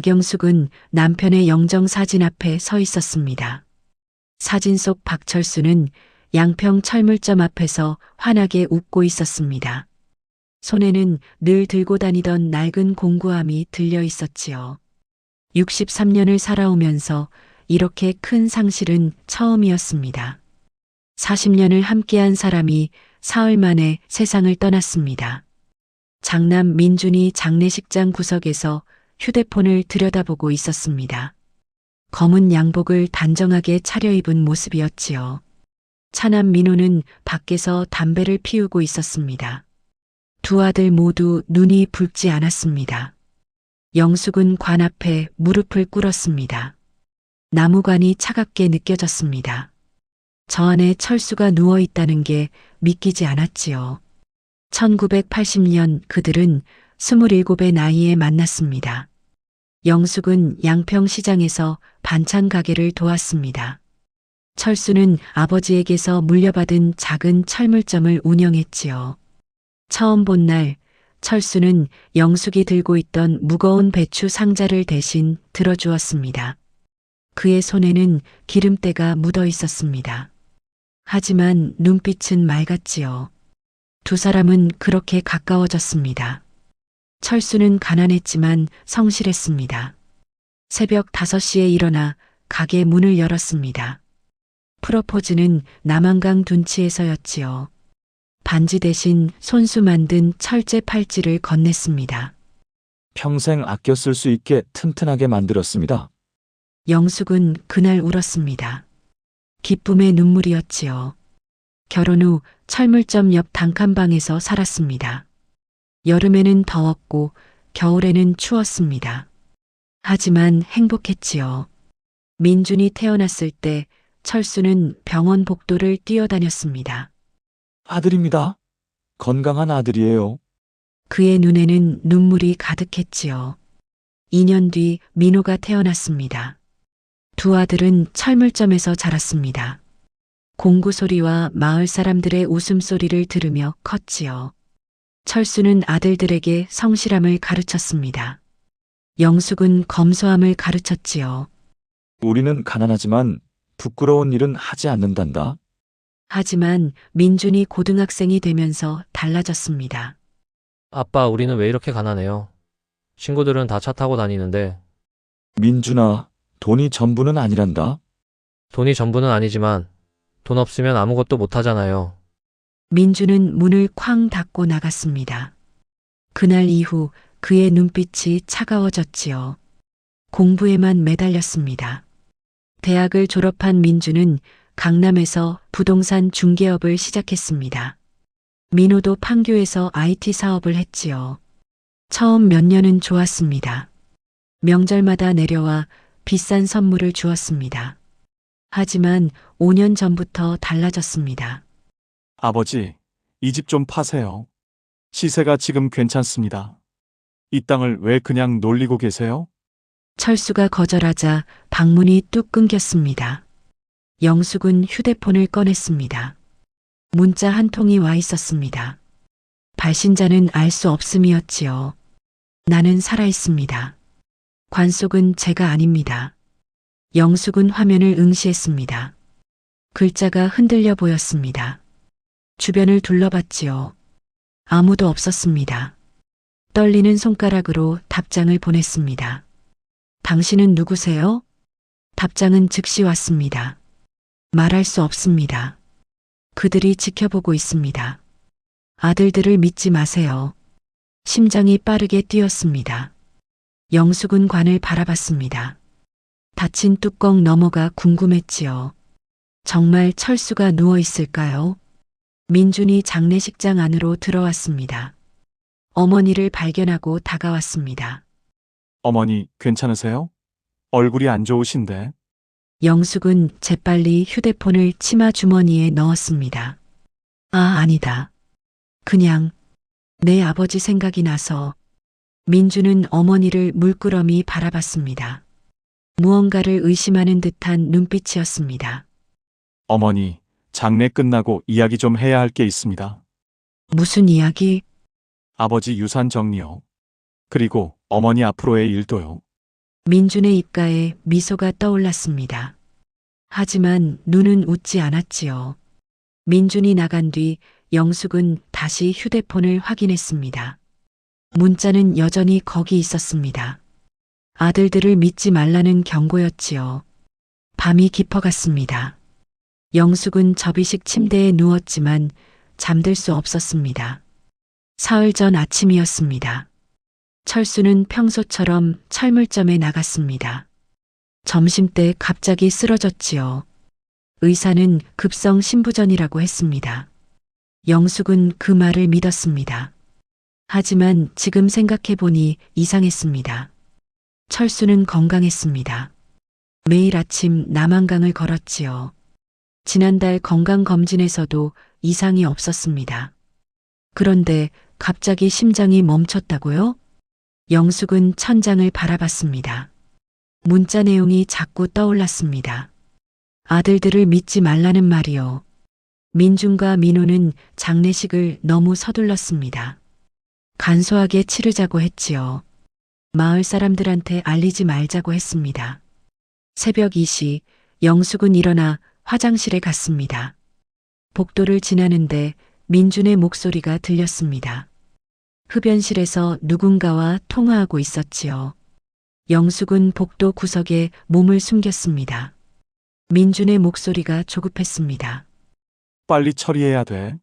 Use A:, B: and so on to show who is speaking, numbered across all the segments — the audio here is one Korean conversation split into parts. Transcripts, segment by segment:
A: 박영숙은 남편의 영정사진 앞에 서 있었습니다. 사진 속 박철수는 양평 철물점 앞에서 환하게 웃고 있었습니다. 손에는 늘 들고 다니던 낡은 공구함이 들려 있었지요. 63년을 살아오면서 이렇게 큰 상실은 처음이었습니다. 40년을 함께한 사람이 사흘 만에 세상을 떠났습니다. 장남 민준이 장례식장 구석에서 휴대폰을 들여다보고 있었습니다. 검은 양복을 단정하게 차려입은 모습이었지요. 차남 민호는 밖에서 담배를 피우고 있었습니다. 두 아들 모두 눈이 붉지 않았습니다. 영숙은 관 앞에 무릎을 꿇었습니다. 나무관이 차갑게 느껴졌습니다. 저 안에 철수가 누워 있다는 게 믿기지 않았지요. 1980년 그들은 27의 나이에 만났습니다. 영숙은 양평시장에서 반찬 가게를 도왔습니다. 철수는 아버지에게서 물려받은 작은 철물점을 운영했지요. 처음 본 날 철수는 영숙이 들고 있던 무거운 배추 상자를 대신 들어주었습니다. 그의 손에는 기름때가 묻어 있었습니다. 하지만 눈빛은 맑았지요. 두 사람은 그렇게 가까워졌습니다. 철수는 가난했지만 성실했습니다. 새벽 5시에 일어나 가게 문을 열었습니다. 프로포즈는 남한강 둔치에서였지요. 반지 대신 손수 만든 철제 팔찌를 건넸습니다.
B: 평생 아껴 쓸 수 있게 튼튼하게 만들었습니다.
A: 영숙은 그날 울었습니다. 기쁨의 눈물이었지요. 결혼 후 철물점 옆 단칸방에서 살았습니다. 여름에는 더웠고 겨울에는 추웠습니다. 하지만 행복했지요. 민준이 태어났을 때 철수는 병원 복도를 뛰어다녔습니다.
B: 아들입니다. 건강한 아들이에요.
A: 그의 눈에는 눈물이 가득했지요. 2년 뒤 민호가 태어났습니다. 두 아들은 철물점에서 자랐습니다. 공구 소리와 마을 사람들의 웃음소리를 들으며 컸지요. 철수는 아들들에게 성실함을 가르쳤습니다. 영숙은 검소함을 가르쳤지요.
B: 우리는 가난하지만 부끄러운 일은 하지 않는단다.
A: 하지만 민준이 고등학생이 되면서 달라졌습니다.
C: 아빠, 우리는 왜 이렇게 가난해요? 친구들은 다 차 타고 다니는데.
B: 민준아, 돈이 전부는 아니란다.
C: 돈이 전부는 아니지만 돈 없으면 아무것도 못 하잖아요.
A: 민준은 문을 쾅 닫고 나갔습니다. 그날 이후 그의 눈빛이 차가워졌지요. 공부에만 매달렸습니다. 대학을 졸업한 민준은 강남에서 부동산 중개업을 시작했습니다. 민호도 판교에서 IT 사업을 했지요. 처음 몇 년은 좋았습니다. 명절마다 내려와 비싼 선물을 주었습니다. 하지만 5년 전부터 달라졌습니다.
D: 아버지, 이 집 좀 파세요. 시세가 지금 괜찮습니다. 이 땅을 왜 그냥 놀리고 계세요?
A: 철수가 거절하자 방문이 뚝 끊겼습니다. 영숙은 휴대폰을 꺼냈습니다. 문자 한 통이 와 있었습니다. 발신자는 알 수 없음이었지요. 나는 살아있습니다. 관속은 제가 아닙니다. 영숙은 화면을 응시했습니다. 글자가 흔들려 보였습니다. 주변을 둘러봤지요. 아무도 없었습니다. 떨리는 손가락으로 답장을 보냈습니다. 당신은 누구세요? 답장은 즉시 왔습니다. 말할 수 없습니다. 그들이 지켜보고 있습니다. 아들들을 믿지 마세요. 심장이 빠르게 뛰었습니다. 영숙은 관을 바라봤습니다. 닫힌 뚜껑 너머가 궁금했지요. 정말 철수가 누워 있을까요? 민준이 장례식장 안으로 들어왔습니다. 어머니를 발견하고 다가왔습니다.
D: 어머니, 괜찮으세요? 얼굴이 안 좋으신데.
A: 영숙은 재빨리 휴대폰을 치마 주머니에 넣었습니다. 아니다. 그냥 내 아버지 생각이 나서. 민주는 어머니를 물끄러미 바라봤습니다. 무언가를 의심하는 듯한 눈빛이었습니다.
D: 어머니, 장례 끝나고 이야기 좀 해야 할 게 있습니다.
A: 무슨 이야기?
D: 아버지 유산 정리요. 그리고 어머니 앞으로의 일도요.
A: 민준의 입가에 미소가 떠올랐습니다. 하지만 눈은 웃지 않았지요. 민준이 나간 뒤 영숙은 다시 휴대폰을 확인했습니다. 문자는 여전히 거기 있었습니다. 아들들을 믿지 말라는 경고였지요. 밤이 깊어갔습니다. 영숙은 접이식 침대에 누웠지만 잠들 수 없었습니다. 사흘 전 아침이었습니다. 철수는 평소처럼 철물점에 나갔습니다. 점심때 갑자기 쓰러졌지요. 의사는 급성 신부전이라고 했습니다. 영숙은 그 말을 믿었습니다. 하지만 지금 생각해보니 이상했습니다. 철수는 건강했습니다. 매일 아침 남한강을 걸었지요. 지난달 건강검진에서도 이상이 없었습니다. 그런데 갑자기 심장이 멈췄다고요? 영숙은 천장을 바라봤습니다. 문자 내용이 자꾸 떠올랐습니다. 아들들을 믿지 말라는 말이요. 민준과 민호는 장례식을 너무 서둘렀습니다. 간소하게 치르자고 했지요. 마을 사람들한테 알리지 말자고 했습니다. 새벽 2시 영숙은 일어나 화장실에 갔습니다. 복도를 지나는데 민준의 목소리가 들렸습니다. 흡연실에서 누군가와 통화하고 있었지요. 영숙은 복도 구석에 몸을 숨겼습니다. 민준의 목소리가 조급했습니다.
D: 빨리 처리해야 돼.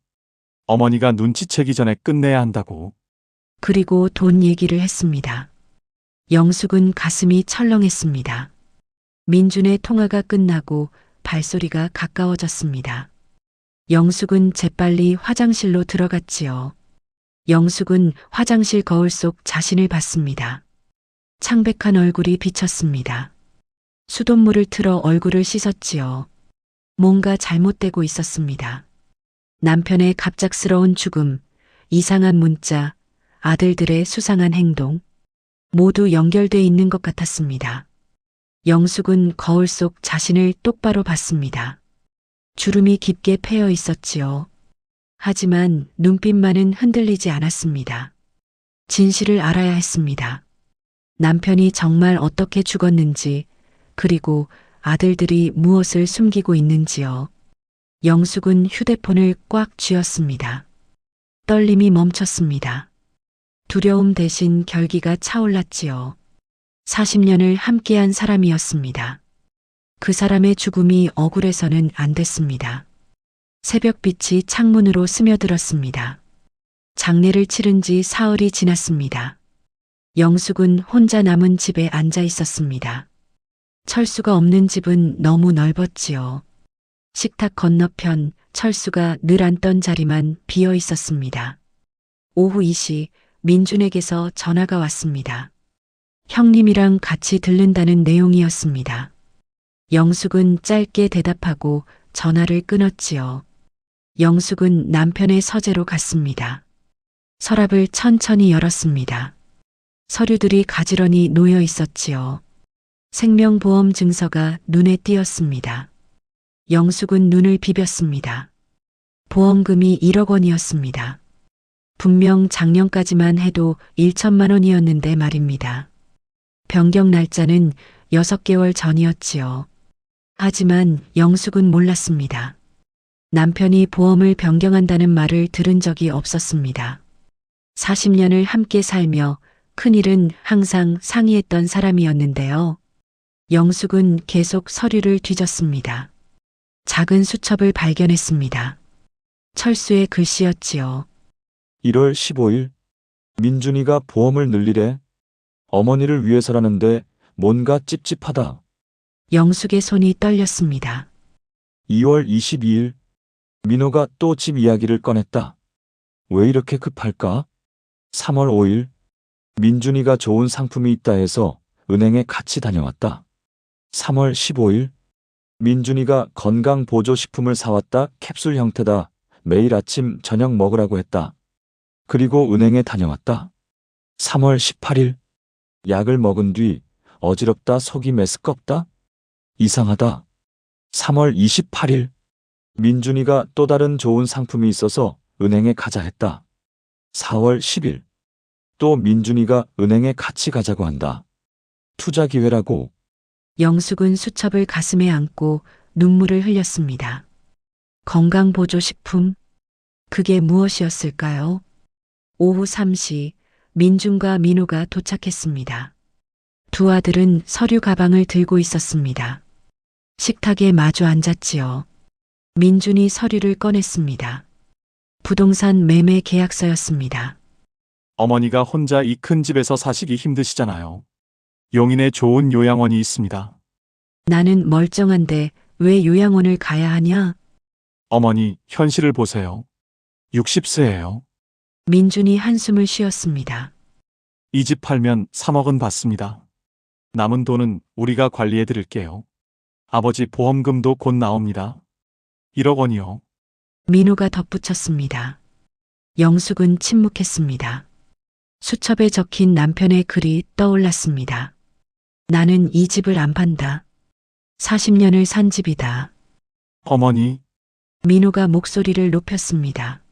D: 어머니가 눈치채기 전에 끝내야 한다고.
A: 그리고 돈 얘기를 했습니다. 영숙은 가슴이 철렁했습니다. 민준의 통화가 끝나고 발소리가 가까워졌습니다. 영숙은 재빨리 화장실로 들어갔지요. 영숙은 화장실 거울 속 자신을 봤습니다. 창백한 얼굴이 비쳤습니다. 수돗물을 틀어 얼굴을 씻었지요. 뭔가 잘못되고 있었습니다. 남편의 갑작스러운 죽음, 이상한 문자, 아들들의 수상한 행동, 모두 연결돼 있는 것 같았습니다. 영숙은 거울 속 자신을 똑바로 봤습니다. 주름이 깊게 패여 있었지요. 하지만 눈빛만은 흔들리지 않았습니다. 진실을 알아야 했습니다. 남편이 정말 어떻게 죽었는지, 그리고 아들들이 무엇을 숨기고 있는지요. 영숙은 휴대폰을 꽉 쥐었습니다. 떨림이 멈췄습니다. 두려움 대신 결기가 차올랐지요. 40년을 함께한 사람이었습니다. 그 사람의 죽음이 억울해서는 안 됐습니다. 새벽빛이 창문으로 스며들었습니다. 장례를 치른 지 사흘이 지났습니다. 영숙은 혼자 남은 집에 앉아 있었습니다. 철수가 없는 집은 너무 넓었지요. 식탁 건너편 철수가 늘 앉던 자리만 비어 있었습니다. 오후 2시 민준에게서 전화가 왔습니다. 형님이랑 같이 들른다는 내용이었습니다. 영숙은 짧게 대답하고 전화를 끊었지요. 영숙은 남편의 서재로 갔습니다. 서랍을 천천히 열었습니다. 서류들이 가지런히 놓여 있었지요. 생명보험 증서가 눈에 띄었습니다. 영숙은 눈을 비볐습니다. 보험금이 1억 원이었습니다. 분명 작년까지만 해도 1천만 원이었는데 말입니다. 변경 날짜는 6개월 전이었지요. 하지만 영숙은 몰랐습니다. 남편이 보험을 변경한다는 말을 들은 적이 없었습니다. 40년을 함께 살며 큰일은 항상 상의했던 사람이었는데요. 영숙은 계속 서류를 뒤졌습니다. 작은 수첩을 발견했습니다. 철수의 글씨였지요.
B: 1월 15일 민준이가 보험을 늘리래. 어머니를 위해서라는데 뭔가 찝찝하다.
A: 영숙의 손이 떨렸습니다.
B: 2월 22일 민호가 또 집 이야기를 꺼냈다. 왜 이렇게 급할까? 3월 5일 민준이가 좋은 상품이 있다 해서 은행에 같이 다녀왔다. 3월 15일 민준이가 건강보조식품을 사왔다. 캡슐 형태다. 매일 아침 저녁 먹으라고 했다. 그리고 은행에 다녀왔다. 3월 18일 약을 먹은 뒤 어지럽다. 속이 메스껍다. 이상하다. 3월 28일 민준이가 또 다른 좋은 상품이 있어서 은행에 가자 했다. 4월 10일 또 민준이가 은행에 같이 가자고 한다. 투자 기회라고.
A: 영숙은 수첩을 가슴에 안고 눈물을 흘렸습니다. 건강보조식품? 그게 무엇이었을까요? 오후 3시 민준과 민호가 도착했습니다. 두 아들은 서류 가방을 들고 있었습니다. 식탁에 마주 앉았지요. 민준이 서류를 꺼냈습니다. 부동산 매매 계약서였습니다.
D: 어머니가 혼자 이 큰 집에서 사시기 힘드시잖아요. 용인에 좋은 요양원이 있습니다.
A: 나는 멀쩡한데 왜 요양원을 가야 하냐?
D: 어머니, 현실을 보세요. 60세예요.
A: 민준이 한숨을 쉬었습니다.
D: 이 집 팔면 3억은 받습니다. 남은 돈은 우리가 관리해 드릴게요. 아버지 보험금도 곧 나옵니다. 1억 원이요.
A: 민호가 덧붙였습니다. 영숙은 침묵했습니다. 수첩에 적힌 남편의 글이 떠올랐습니다. 나는 이 집을 안 판다. 40년을 산 집이다.
D: 어머니,
A: 민호가 목소리를 높였습니다.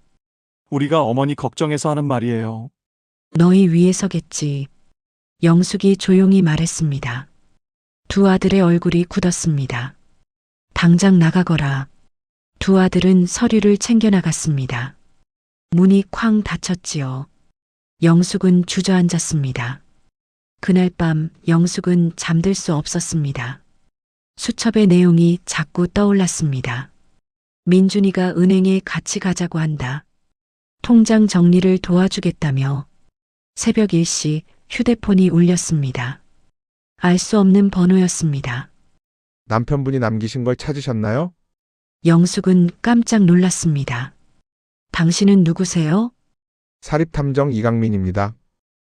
D: 우리가 어머니 걱정해서 하는 말이에요.
A: 너희 위해서겠지. 영숙이 조용히 말했습니다. 두 아들의 얼굴이 굳었습니다. 당장 나가거라. 두 아들은 서류를 챙겨 나갔습니다. 문이 쾅 닫혔지요. 영숙은 주저앉았습니다. 그날 밤 영숙은 잠들 수 없었습니다. 수첩의 내용이 자꾸 떠올랐습니다. 민준이가 은행에 같이 가자고 한다. 통장 정리를 도와주겠다며 새벽 1시 휴대폰이 울렸습니다. 알 수 없는 번호였습니다.
E: 남편분이 남기신 걸 찾으셨나요?
A: 영숙은 깜짝 놀랐습니다. 당신은 누구세요?
E: 사립탐정 이강민입니다.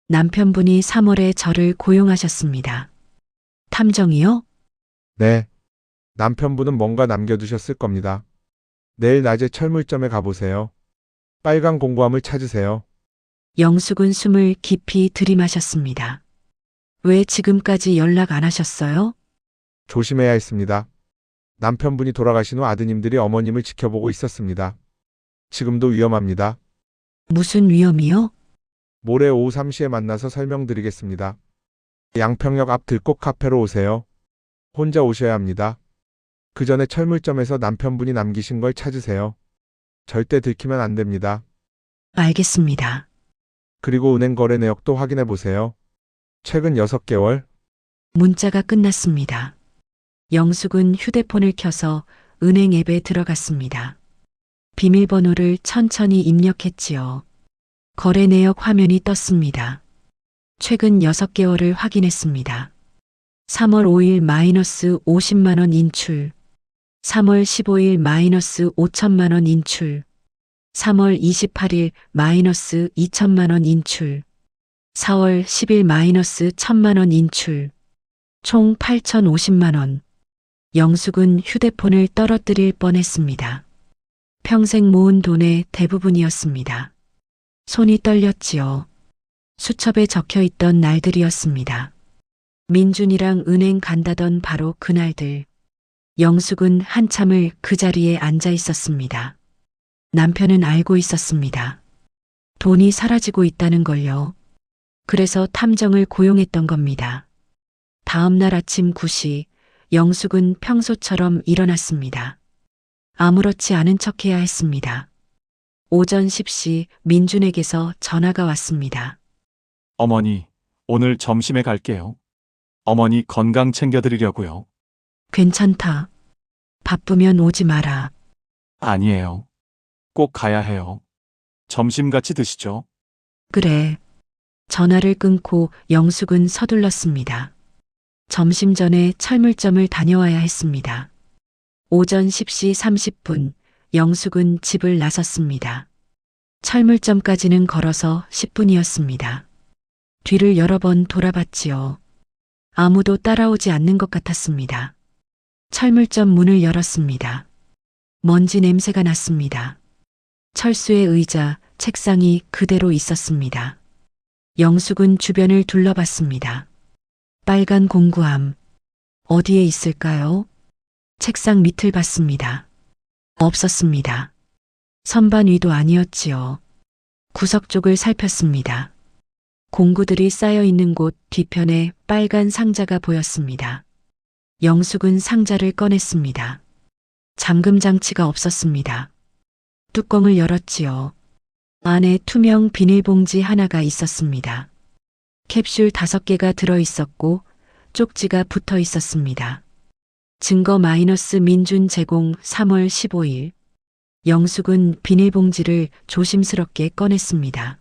A: 남편분이 3월에 저를 고용하셨습니다. 탐정이요?
E: 네. 남편분은 뭔가 남겨두셨을 겁니다. 내일 낮에 철물점에 가보세요. 빨간 공구함을 찾으세요.
A: 영숙은 숨을 깊이 들이마셨습니다. 왜 지금까지 연락 안 하셨어요?
E: 조심해야 했습니다. 남편분이 돌아가신 후 아드님들이 어머님을 지켜보고 있었습니다. 지금도 위험합니다.
A: 무슨 위험이요?
E: 모레 오후 3시에 만나서 설명드리겠습니다. 양평역 앞 들꽃 카페로 오세요. 혼자 오셔야 합니다. 그 전에 철물점에서 남편분이 남기신 걸 찾으세요. 절대 들키면 안 됩니다.
A: 알겠습니다.
E: 그리고 은행 거래 내역도 확인해 보세요. 최근 6개월,
A: 문자가 끝났습니다. 영숙은 휴대폰을 켜서 은행 앱에 들어갔습니다. 비밀번호를 천천히 입력했지요. 거래 내역 화면이 떴습니다. 최근 6개월을 확인했습니다. 3월 5일 마이너스 50만 원 인출. 3월 15일 마이너스 5천만 원 인출. 3월 28일 마이너스 2천만 원 인출. 4월 10일 마이너스 1천만 원 인출. 총 8,050만 원. 영숙은 휴대폰을 떨어뜨릴 뻔했습니다. 평생 모은 돈의 대부분이었습니다. 손이 떨렸지요. 수첩에 적혀 있던 날들이었습니다. 민준이랑 은행 간다던 바로 그날들. 영숙은 한참을 그 자리에 앉아 있었습니다. 남편은 알고 있었습니다. 돈이 사라지고 있다는 걸요. 그래서 탐정을 고용했던 겁니다. 다음 날 아침 9시 영숙은 평소처럼 일어났습니다. 아무렇지 않은 척해야 했습니다. 오전 10시 민준에게서 전화가 왔습니다.
D: 어머니, 오늘 점심에 갈게요. 어머니 건강 챙겨드리려고요.
A: 괜찮다. 바쁘면 오지 마라.
D: 아니에요. 꼭 가야 해요. 점심 같이 드시죠.
A: 그래. 전화를 끊고 영숙은 서둘렀습니다. 점심 전에 철물점을 다녀와야 했습니다. 오전 10시 30분 영숙은 집을 나섰습니다. 철물점까지는 걸어서 10분이었습니다. 뒤를 여러 번 돌아봤지요. 아무도 따라오지 않는 것 같았습니다. 철물점 문을 열었습니다. 먼지 냄새가 났습니다. 철수의 의자, 책상이 그대로 있었습니다. 영숙은 주변을 둘러봤습니다. 빨간 공구함. 어디에 있을까요? 책상 밑을 봤습니다. 없었습니다. 선반 위도 아니었지요. 구석 쪽을 살폈습니다. 공구들이 쌓여 있는 곳 뒤편에 빨간 상자가 보였습니다. 영숙은 상자를 꺼냈습니다. 잠금 장치가 없었습니다. 뚜껑을 열었지요. 안에 투명 비닐봉지 하나가 있었습니다. 캡슐 5개가 들어 있었고 쪽지가 붙어 있었습니다. 증거 마이너스 민준 제공 3월 15일. 영숙은 비닐봉지를 조심스럽게 꺼냈습니다.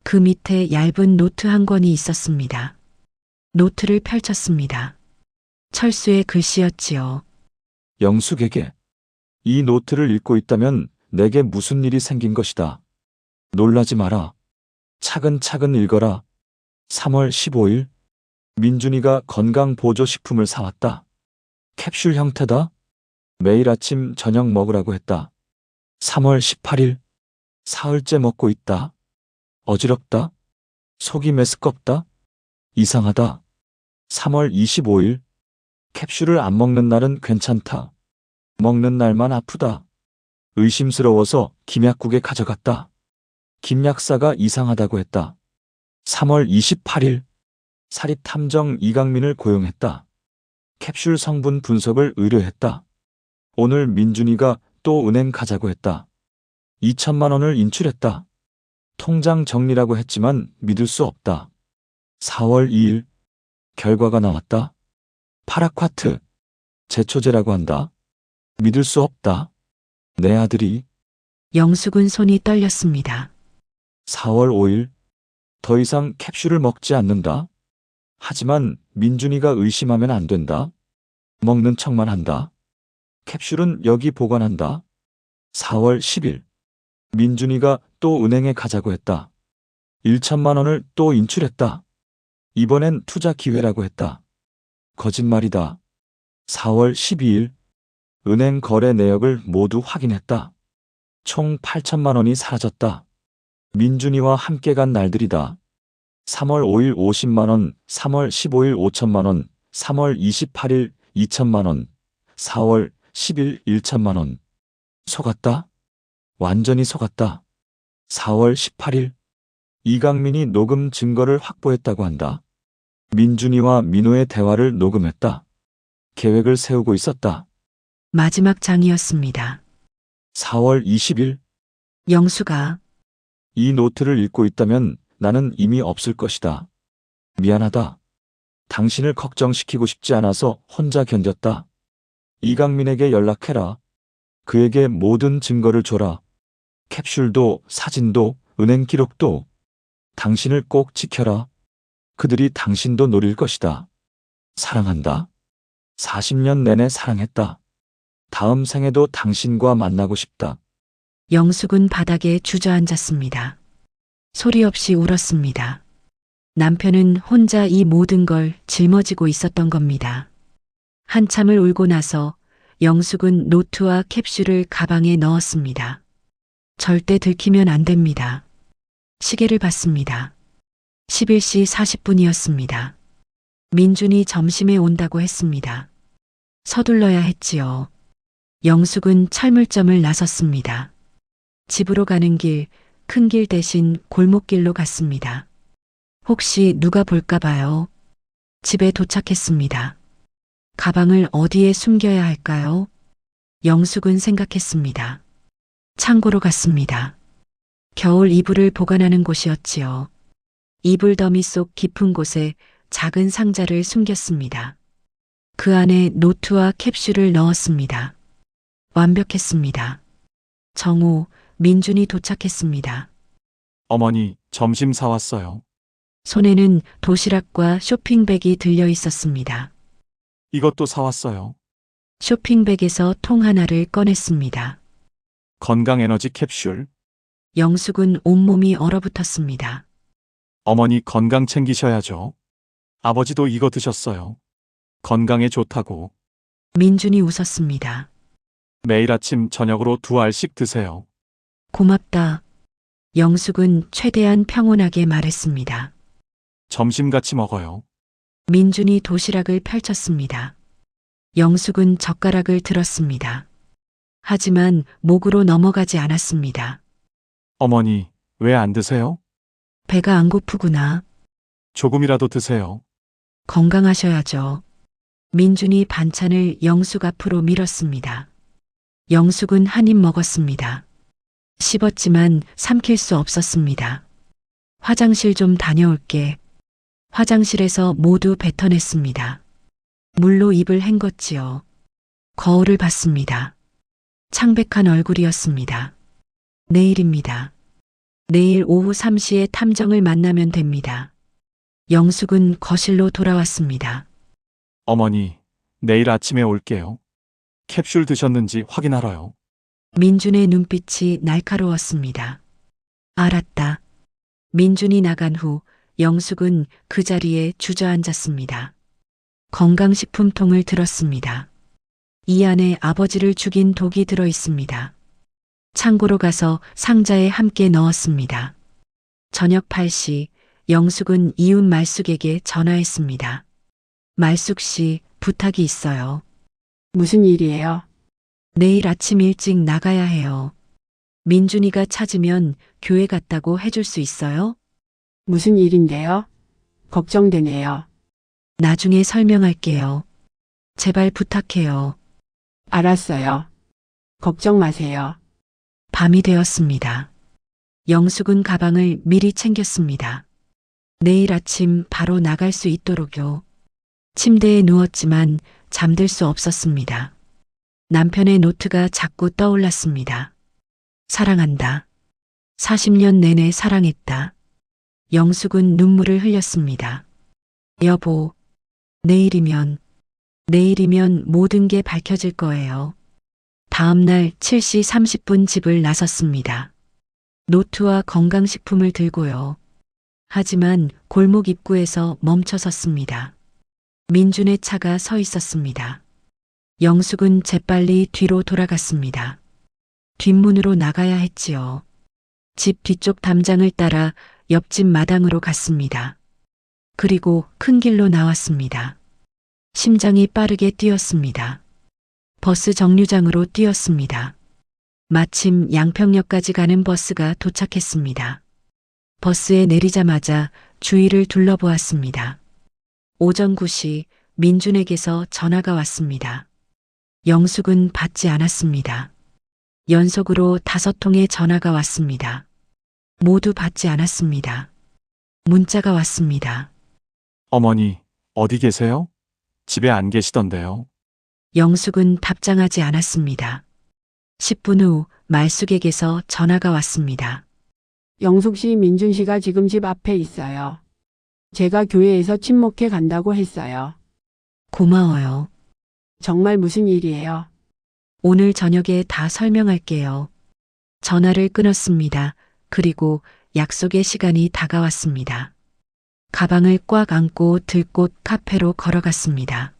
A: 그 밑에 얇은 노트 한 권이 있었습니다. 노트를 펼쳤습니다. 철수의 글씨였지요.
B: 영숙에게 이 노트를 읽고 있다면 내게 무슨 일이 생긴 것이다. 놀라지 마라. 차근차근 읽어라. 3월 15일 민준이가 건강보조식품을 사왔다. 캡슐 형태다. 매일 아침 저녁 먹으라고 했다. 3월 18일 사흘째 먹고 있다. 어지럽다. 속이 메스껍다. 이상하다. 3월 25일 캡슐을 안 먹는 날은 괜찮다. 먹는 날만 아프다. 의심스러워서 김약국에 가져갔다. 김약사가 이상하다고 했다. 3월 28일 사립탐정 이강민을 고용했다. 캡슐 성분 분석을 의뢰했다. 오늘 민준이가 또 은행 가자고 했다. 2천만 원을 인출했다. 통장 정리라고 했지만 믿을 수 없다. 4월 2일 결과가 나왔다. 파라콰트 제초제라고 한다. 믿을 수 없다. 내 아들이.
A: 영숙은 손이 떨렸습니다.
B: 4월 5일 더 이상 캡슐을 먹지 않는다. 하지만 민준이가 의심하면 안 된다. 먹는 척만 한다. 캡슐은 여기 보관한다. 4월 10일 민준이가 또 은행에 가자고 했다. 1천만 원을 또 인출했다. 이번엔 투자 기회라고 했다. 거짓말이다. 4월 12일 은행 거래 내역을 모두 확인했다. 총 8천만 원이 사라졌다. 민준이와 함께 간 날들이다. 3월 5일 50만 원, 3월 15일 5천만 원, 3월 28일 2천만 원, 4월 10일 1천만 원. 속았다? 완전히 속았다. 4월 18일 이강민이 녹음 증거를 확보했다고 한다. 민준이와 민호의 대화를 녹음했다. 계획을 세우고 있었다.
A: 마지막 장이었습니다.
B: 4월 20일
A: 영수가
B: 이 노트를 읽고 있다면 나는 이미 없을 것이다. 미안하다. 당신을 걱정시키고 싶지 않아서 혼자 견뎠다. 이강민에게 연락해라. 그에게 모든 증거를 줘라. 캡슐도 사진도 은행 기록도. 당신을 꼭 지켜라. 그들이 당신도 노릴 것이다. 사랑한다. 40년 내내 사랑했다. 다음 생에도 당신과 만나고 싶다.
A: 영숙은 바닥에 주저앉았습니다. 소리 없이 울었습니다. 남편은 혼자 이 모든 걸 짊어지고 있었던 겁니다. 한참을 울고 나서 영숙은 노트와 캡슐을 가방에 넣었습니다. 절대 들키면 안 됩니다. 시계를 봤습니다. 11시 40분이었습니다. 민준이 점심에 온다고 했습니다. 서둘러야 했지요. 영숙은 철물점을 나섰습니다. 집으로 가는 길, 큰 길 대신 골목길로 갔습니다. 혹시 누가 볼까 봐요. 집에 도착했습니다. 가방을 어디에 숨겨야 할까요? 영숙은 생각했습니다. 창고로 갔습니다. 겨울 이불을 보관하는 곳이었지요. 이불 더미 속 깊은 곳에 작은 상자를 숨겼습니다. 그 안에 노트와 캡슐을 넣었습니다. 완벽했습니다. 정오, 민준이 도착했습니다.
D: 어머니, 점심 사왔어요.
A: 손에는 도시락과 쇼핑백이 들려 있었습니다.
D: 이것도 사왔어요.
A: 쇼핑백에서 통 하나를 꺼냈습니다.
D: 건강에너지 캡슐.
A: 영숙은 온몸이 얼어붙었습니다.
D: 어머니 건강 챙기셔야죠. 아버지도 이거 드셨어요. 건강에 좋다고.
A: 민준이 웃었습니다.
D: 매일 아침 저녁으로 2알씩 드세요.
A: 고맙다. 영숙은 최대한 평온하게 말했습니다.
D: 점심 같이 먹어요.
A: 민준이 도시락을 펼쳤습니다. 영숙은 젓가락을 들었습니다. 하지만 목으로 넘어가지 않았습니다.
D: 어머니, 왜 안 드세요?
A: 배가 안 고프구나.
D: 조금이라도 드세요.
A: 건강하셔야죠. 민준이 반찬을 영숙 앞으로 밀었습니다. 영숙은 한 입 먹었습니다. 씹었지만 삼킬 수 없었습니다. 화장실 좀 다녀올게. 화장실에서 모두 뱉어냈습니다. 물로 입을 헹궜지요. 거울을 봤습니다. 창백한 얼굴이었습니다. 내일입니다. 내일 오후 3시에 탐정을 만나면 됩니다. 영숙은 거실로 돌아왔습니다.
D: 어머니, 내일 아침에 올게요. 캡슐 드셨는지 확인하러요.
A: 민준의 눈빛이 날카로웠습니다. 알았다. 민준이 나간 후 영숙은 그 자리에 주저앉았습니다. 건강식품통을 들었습니다. 이 안에 아버지를 죽인 독이 들어 있습니다. 창고로 가서 상자에 함께 넣었습니다. 저녁 8시 영숙은 이웃 말숙에게 전화했습니다. 말숙 씨, 부탁이 있어요.
F: 무슨 일이에요?
A: 내일 아침 일찍 나가야 해요. 민준이가 찾으면 교회 갔다고 해줄 수 있어요?
F: 무슨 일인데요? 걱정되네요.
A: 나중에 설명할게요. 제발 부탁해요.
F: 알았어요. 걱정 마세요.
A: 밤이 되었습니다. 영숙은 가방을 미리 챙겼습니다. 내일 아침 바로 나갈 수 있도록요. 침대에 누웠지만 잠들 수 없었습니다. 남편의 노트가 자꾸 떠올랐습니다. 사랑한다. 40년 내내 사랑했다. 영숙은 눈물을 흘렸습니다. 여보, 내일이면 모든 게 밝혀질 거예요. 다음 날 7시 30분 집을 나섰습니다. 노트와 건강식품을 들고요. 하지만 골목 입구에서 멈춰섰습니다. 민준의 차가 서 있었습니다. 영숙은 재빨리 뒤로 돌아갔습니다. 뒷문으로 나가야 했지요. 집 뒤쪽 담장을 따라 옆집 마당으로 갔습니다. 그리고 큰 길로 나왔습니다. 심장이 빠르게 뛰었습니다. 버스 정류장으로 뛰었습니다. 마침 양평역까지 가는 버스가 도착했습니다. 버스에 내리자마자 주위를 둘러보았습니다. 오전 9시 민준에게서 전화가 왔습니다. 영숙은 받지 않았습니다. 연속으로 5통의 전화가 왔습니다. 모두 받지 않았습니다. 문자가 왔습니다.
D: 어머니, 어디 계세요? 집에 안 계시던데요.
A: 영숙은 답장하지 않았습니다. 10분 후 말숙에게서 전화가 왔습니다.
F: 영숙 씨, 민준 씨가 지금 집 앞에 있어요. 제가 교회에서 친목회 간다고 했어요.
A: 고마워요.
F: 정말 무슨 일이에요?
A: 오늘 저녁에 다 설명할게요. 전화를 끊었습니다. 그리고 약속의 시간이 다가왔습니다. 가방을 꽉 안고 들꽃 카페로 걸어갔습니다.